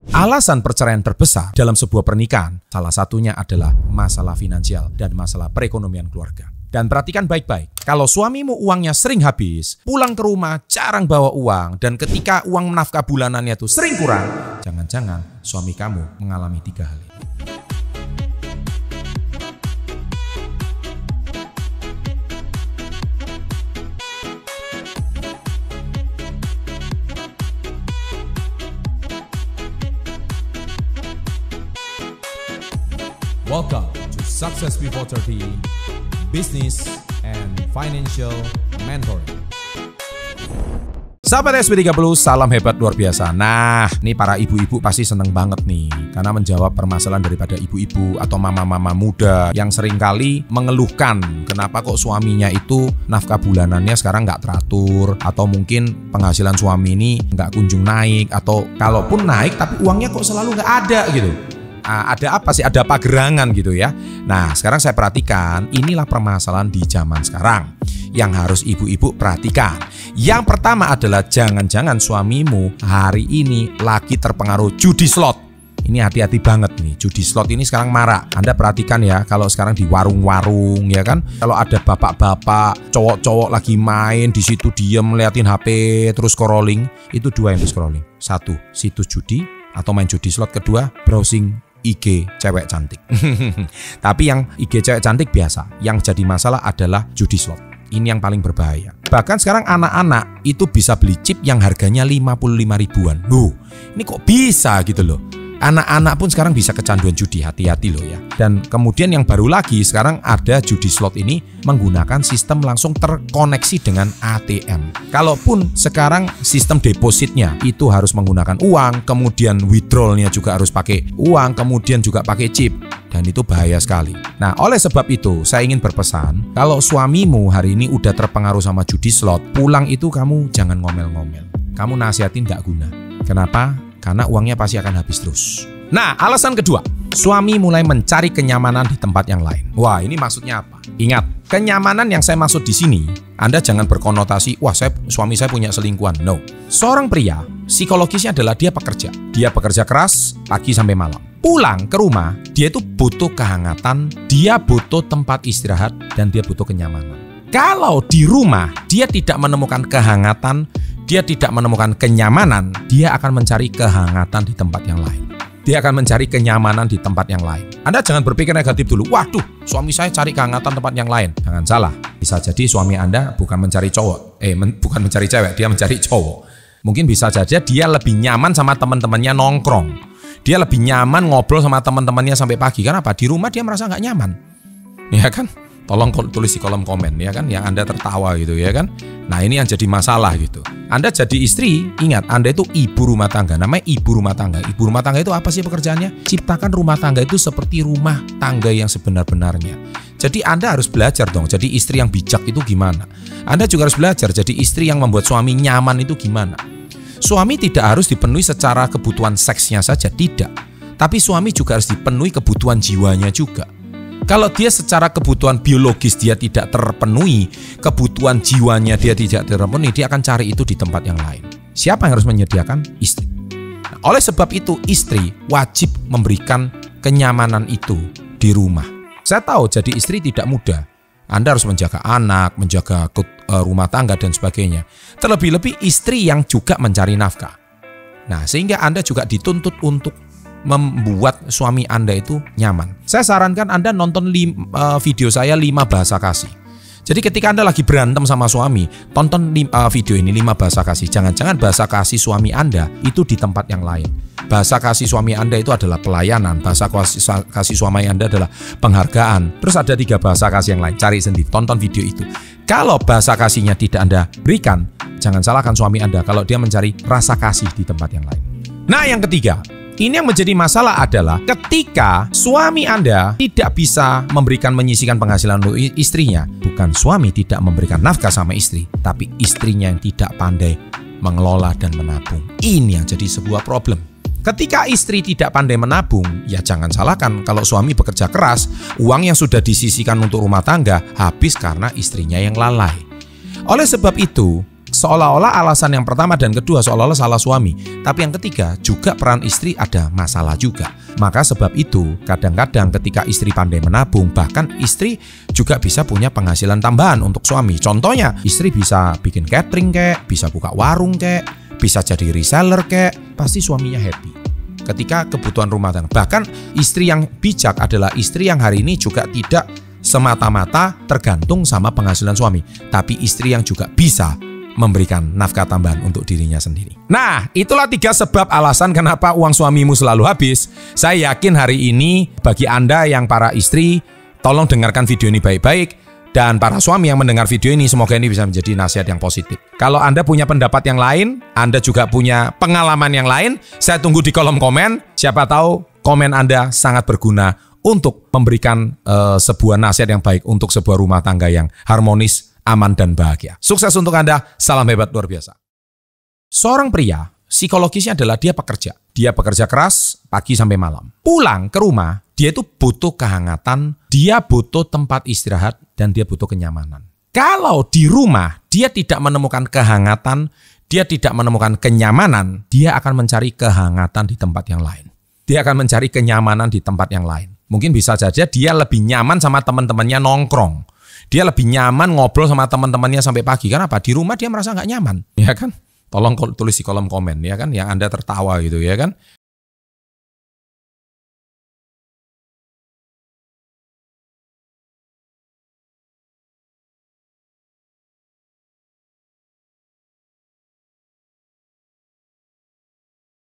Alasan perceraian terbesar dalam sebuah pernikahan, salah satunya adalah masalah finansial dan masalah perekonomian keluarga. Dan perhatikan baik-baik, kalau suamimu uangnya sering habis, pulang ke rumah jarang bawa uang, dan ketika uang nafkah bulanannya itu sering kurang, jangan-jangan suami kamu mengalami 3 hal ini. Welcome to Success Before 30 Business and Financial Mentoring. Sahabat SP30, salam hebat luar biasa. Nah, ini para ibu-ibu pasti seneng banget nih, karena menjawab permasalahan daripada ibu-ibu atau mama-mama muda yang seringkali mengeluhkan kenapa kok suaminya itu nafkah bulanannya sekarang nggak teratur, atau mungkin penghasilan suami ini nggak kunjung naik, atau kalaupun naik tapi uangnya kok selalu nggak ada gitu. Ada apa sih? Ada apa gerangan gitu ya. Nah, sekarang saya perhatikan, inilah permasalahan di zaman sekarang yang harus ibu-ibu perhatikan. Yang pertama adalah jangan-jangan suamimu hari ini lagi terpengaruh judi slot. Ini hati-hati banget nih, judi slot ini sekarang marak. Anda perhatikan ya, kalau sekarang di warung-warung ya kan, kalau ada bapak-bapak, cowok-cowok lagi main di situ diem ngeliatin HP terus scrolling, itu 2 yang di scrolling. 1, situs judi atau main judi slot. 2, browsing IG cewek cantik. Tapi yang IG cewek cantik biasa, yang jadi masalah adalah judi slot. Ini yang paling berbahaya. Bahkan sekarang anak-anak itu bisa beli chip yang harganya 55 ribuan. Loh, ini kok bisa gitu loh. Anak-anak pun sekarang bisa kecanduan judi, hati-hati loh ya. Dan kemudian yang baru lagi, sekarang ada judi slot ini menggunakan sistem langsung terkoneksi dengan ATM. Kalaupun sekarang sistem depositnya itu harus menggunakan uang, kemudian withdrawalnya juga harus pakai uang, kemudian juga pakai chip. Dan itu bahaya sekali. Nah, oleh sebab itu saya ingin berpesan, kalau suamimu hari ini udah terpengaruh sama judi slot, pulang itu kamu jangan ngomel-ngomel. Kamu nasihatin gak guna. Kenapa? Karena uangnya pasti akan habis terus. Nah, alasan kedua, suami mulai mencari kenyamanan di tempat yang lain. Wah, ini maksudnya apa? Ingat, kenyamanan yang saya maksud di sini, Anda jangan berkonotasi, wah suami saya punya selingkuhan. No. Seorang pria, psikologisnya adalah dia pekerja. Dia bekerja keras, pagi sampai malam. Pulang ke rumah, dia itu butuh kehangatan, dia butuh tempat istirahat, dan dia butuh kenyamanan. Kalau di rumah, dia tidak menemukan kehangatan, dia tidak menemukan kenyamanan, dia akan mencari kehangatan di tempat yang lain. Dia akan mencari kenyamanan di tempat yang lain. Anda jangan berpikir negatif dulu. Waduh, suami saya cari kehangatan tempat yang lain. Jangan salah. Bisa jadi suami Anda bukan mencari cowok. Bukan mencari cewek, dia mencari cowok. Mungkin bisa saja dia lebih nyaman sama teman-temannya nongkrong. Dia lebih nyaman ngobrol sama teman-temannya sampai pagi. Kenapa? Di rumah dia merasa nggak nyaman. Ya kan? Tolong tulis di kolom komen ya kan, yang Anda tertawa gitu ya kan. Nah, ini yang jadi masalah gitu. Anda jadi istri, ingat Anda itu ibu rumah tangga. Namanya ibu rumah tangga. Ibu rumah tangga itu apa sih pekerjaannya? Ciptakan rumah tangga itu seperti rumah tangga yang sebenar-benarnya. Jadi Anda harus belajar dong, jadi istri yang bijak itu gimana. Anda juga harus belajar jadi istri yang membuat suami nyaman itu gimana. Suami tidak harus dipenuhi secara kebutuhan seksnya saja, tidak. Tapi suami juga harus dipenuhi kebutuhan jiwanya juga. Kalau dia secara kebutuhan biologis dia tidak terpenuhi, kebutuhan jiwanya dia tidak terpenuhi, dia akan cari itu di tempat yang lain. Siapa yang harus menyediakan? Istri. Nah, oleh sebab itu istri wajib memberikan kenyamanan itu di rumah. Saya tahu jadi istri tidak mudah. Anda harus menjaga anak, menjaga rumah tangga dan sebagainya. Terlebih-lebih istri yang juga mencari nafkah. Nah, sehingga Anda juga dituntut untuk membuat suami Anda itu nyaman. Saya sarankan Anda nonton video saya 5 bahasa kasih. Jadi ketika Anda lagi berantem sama suami, tonton video ini 5 bahasa kasih. Jangan-jangan bahasa kasih suami Anda itu di tempat yang lain. Bahasa kasih suami Anda itu adalah pelayanan. Bahasa kasih suami Anda adalah penghargaan. Terus ada 3 bahasa kasih yang lain. Cari sendiri, tonton video itu. Kalau bahasa kasihnya tidak Anda berikan, jangan salahkan suami Anda kalau dia mencari rasa kasih di tempat yang lain. Nah, yang ketiga, ini yang menjadi masalah adalah ketika suami Anda tidak bisa menyisihkan penghasilan untuk istrinya. Bukan suami tidak memberikan nafkah sama istri, tapi istrinya yang tidak pandai mengelola dan menabung. Ini yang jadi sebuah problem. Ketika istri tidak pandai menabung, ya jangan salahkan kalau suami bekerja keras, uang yang sudah disisihkan untuk rumah tangga habis karena istrinya yang lalai. Oleh sebab itu, seolah-olah alasan yang pertama dan kedua seolah-olah salah suami. Tapi yang ketiga juga peran istri ada masalah juga. Maka sebab itu kadang-kadang ketika istri pandai menabung, bahkan istri juga bisa punya penghasilan tambahan untuk suami. Contohnya istri bisa bikin catering kek, bisa buka warung kek, bisa jadi reseller kek, pasti suaminya happy ketika kebutuhan rumah tangga. Bahkan istri yang bijak adalah istri yang hari ini juga tidak semata-mata tergantung sama penghasilan suami, tapi istri yang juga bisa memberikan nafkah tambahan untuk dirinya sendiri. Nah, itulah 3 sebab alasan kenapa uang suamimu selalu habis. Saya yakin hari ini bagi Anda yang para istri, tolong dengarkan video ini baik-baik. Dan para suami yang mendengar video ini, semoga ini bisa menjadi nasihat yang positif. Kalau Anda punya pendapat yang lain, Anda juga punya pengalaman yang lain, saya tunggu di kolom komen. Siapa tahu komen Anda sangat berguna untuk memberikan sebuah nasihat yang baik untuk sebuah rumah tangga yang harmonis, aman, dan bahagia. Sukses untuk Anda, salam hebat luar biasa. Seorang pria, psikologisnya adalah dia pekerja. Dia bekerja keras pagi sampai malam. Pulang ke rumah, dia itu butuh kehangatan, dia butuh tempat istirahat, dan dia butuh kenyamanan. Kalau di rumah dia tidak menemukan kehangatan, dia tidak menemukan kenyamanan, dia akan mencari kehangatan di tempat yang lain. Dia akan mencari kenyamanan di tempat yang lain. Mungkin bisa saja dia lebih nyaman sama teman-temannya nongkrong. Dia lebih nyaman ngobrol sama teman-temannya sampai pagi. Kenapa? Di rumah dia merasa nggak nyaman, ya kan? Tolong tulis di kolom komen, ya kan, yang Anda tertawa gitu, ya kan.